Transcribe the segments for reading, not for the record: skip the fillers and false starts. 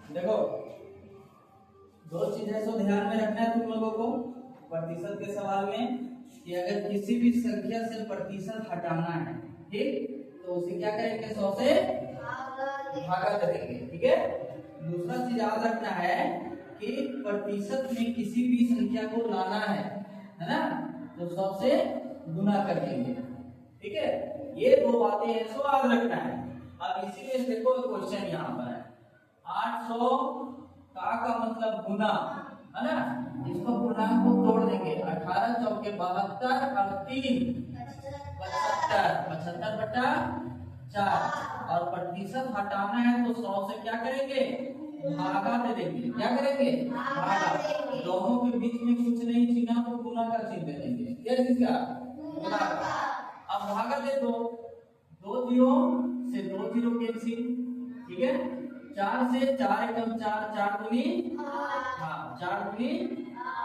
देखो दो चीजें तो ध्यान में रखना है तुम लोगों को प्रतिशत के सवाल में कि अगर किसी भी संख्या से प्रतिशत हटाना है, ठीक, तो उसे क्या करेंगे, 100 से भागा करेंगे, ठीक है। दूसरा चीज याद रखना है कि प्रतिशत में किसी भी संख्या को लाना है ना, तो 100 से गुना कर देंगे, ठीक है। ये दो बातें हैं सो याद रखना है। अब इसीलिए देखो क्वेश्चन यहाँ पर है 800 का मतलब गुना है ना, इसको पूर्णांक को तोड़ देंगे 18 चौके 72 और 3 75 बटा 4 और प्रतिशत हटाना है तो 100 से क्या करेंगे, भागा दे देंगे। क्या करेंगे, भागा। दोनों के बीच में कुछ नहीं चिन्ह तो गुना का चिन्ह दे देंगे। क्या चीज का, गुना का। अब भागा दे दो, 2 जीरो से 2 जीरो कैंसिल, ठीक है। 4 से 4 एकम 4, 4 दूनी 4 दूनी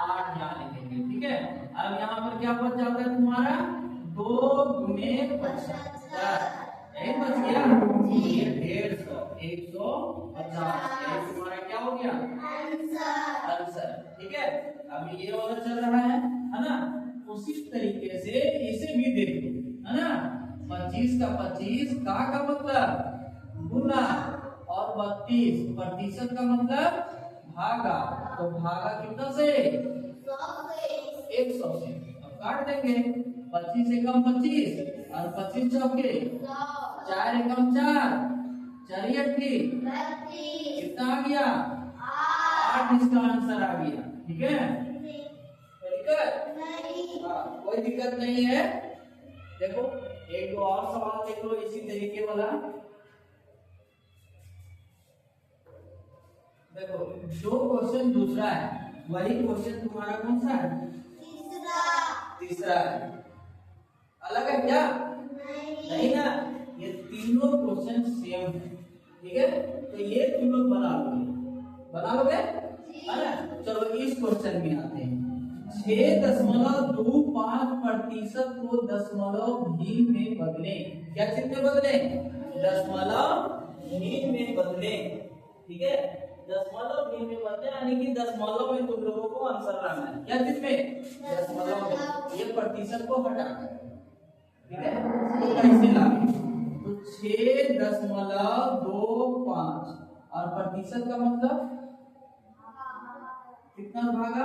8 यहाँ लिखेंगे, ठीक है। अब यहाँ पर क्या बच जाता है तुम्हारा, 2 गुने 75, यही बच गया, ये 150, 150 तुम्हारा क्या हो गया, आंसर, ठीक है। अभी ये वाला चल रहा है ना। उसी तरीके से इसे भी देख लो, है ना। 25 का 25 का मतलब गुना और 32 प्रतिशत का मतलब भागा, तो भागा कितना से, 100 से। अब काट देंगे, 25 एकम 25 और 25 चौके 4 एकम 4, 4 8 कितना आ गया, 8 इसका आंसर आ गया, ठीक है। कोई दिक्कत नहीं है। देखो एक दो और सवाल देख लो इसी तरीके वाला। देखो जो क्वेश्चन दूसरा है वही क्वेश्चन तुम्हारा कौन सा है, तीसरा है। अलग है क्या, नहीं ना, ये तीनों क्वेश्चन सेम है, ठीक है। तो ये तुम लोग बना लोगे, है ना। चलो इस क्वेश्चन में आते हैं। 6.25 प्रतिशत को दशमलव भिन्न में बदले। क्या चिन्ह में बदले, दशमलव भिन्न में बदले, ठीक है। दशमलव भिन्न में बदले यानी कि दशमलव में तुम लोगों को आंसर लाना है। क्या चिन्ह में, दशमलव में। ये प्रतिशत को हटाकर, ठीक है। तो कैसे लाएंगे, तो 6.25 और प्रतिशत का मतलब कितना भागा,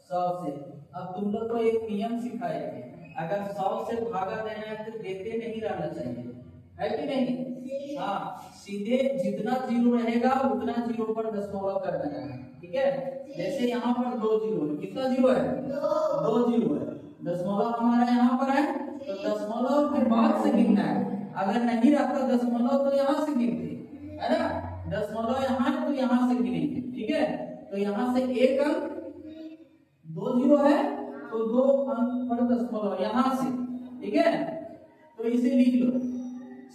100 से। अब तुम लोग को एक नियम सिखाएंगे, अगर 100 से भागा देना है तो देते नहीं रहना चाहिए, है कि नहीं। हाँ, सीधे जितना जीरो रहेगा उतना जीरो पर दशमलव कर देना है, ठीक है। जैसे यहाँ पर 2 जीरो है, कितना जीरो है, 2 जीरो है। दशमलव हमारा यहाँ पर है तो दशमलव के बाद से गिनना है। अगर नहीं रहता दशमलव तो यहाँ से गिनते, है ना। दशमलव यहाँ है तो यहाँ से गिनेंगे, ठीक है। तो यहाँ से एक अंक, 2 जीरो है तो 2 अंक पर दशमलव यहाँ से, ठीक है। तो इसे लिख लो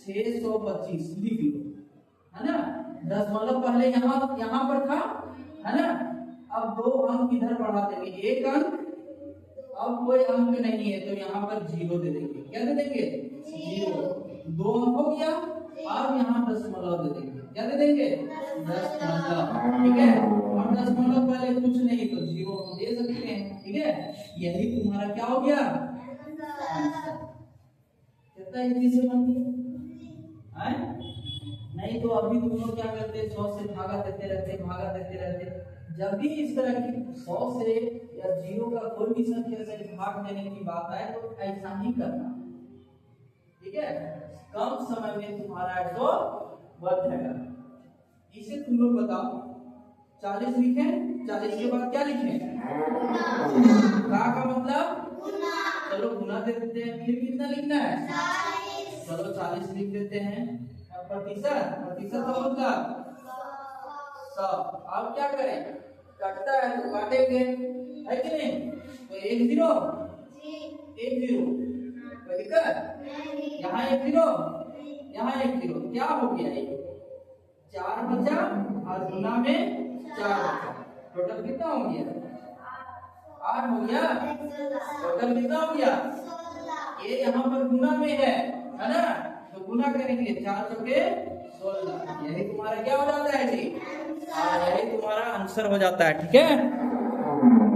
625 लिख लो, है ना। दशमलव पहले यहाँ पर था, है ना। अब 2 अंक इधर बढ़ा देंगे, एक अंक, अब कोई अंक नहीं है तो यहाँ पर 0 दे देंगे। क्या दे देंगे, 0। 2 अंक हो गया, अब यहाँ दशमलव दे देंगे। क्या दे देंगे, दशमलव, ठीक है। और दशमलव पहले कुछ नहीं तो 0 दे सकते हैं, ठीक है। यही तुम्हारा क्या हो गया, कितना इजी से बनती है। नहीं तो अभी तुम लोग क्या करते, 100 से भागा देते रहते। जब भी इस तरह की 100 से या 0 का कोई भी संख्या से भाग देने की बात आए तो ऐसा ही करना, ठीक है। कम समय में तुम्हारा 100 बन जाएगा। इसे तुम लोग बताओ, 40 लिखे, 40 के बाद क्या लिखे, का मतलब गुना। चलो गुना दे देते हैं, फिर कितना लिखना है, 40। चलो 40 लिख देते हैं। प्रतिशत का मतलब 100। अब क्या करें, कटता है तो काटेंगे, है कि नहीं। तो 1 0 कोई दिक्कत, यहाँ 1 0 यहाँ 1 0, क्या हो गया, 4 बचा और गुना में 4 बचा। टोटल कितना हो गया, 8 हो गया। टोटल कितना हो गया, ये यहाँ पर गुना में है ना। तो गुना करेंगे 4 चौके 16, यही तुम्हारा क्या हो जाता है, आंसर हो जाता है। ठीक है।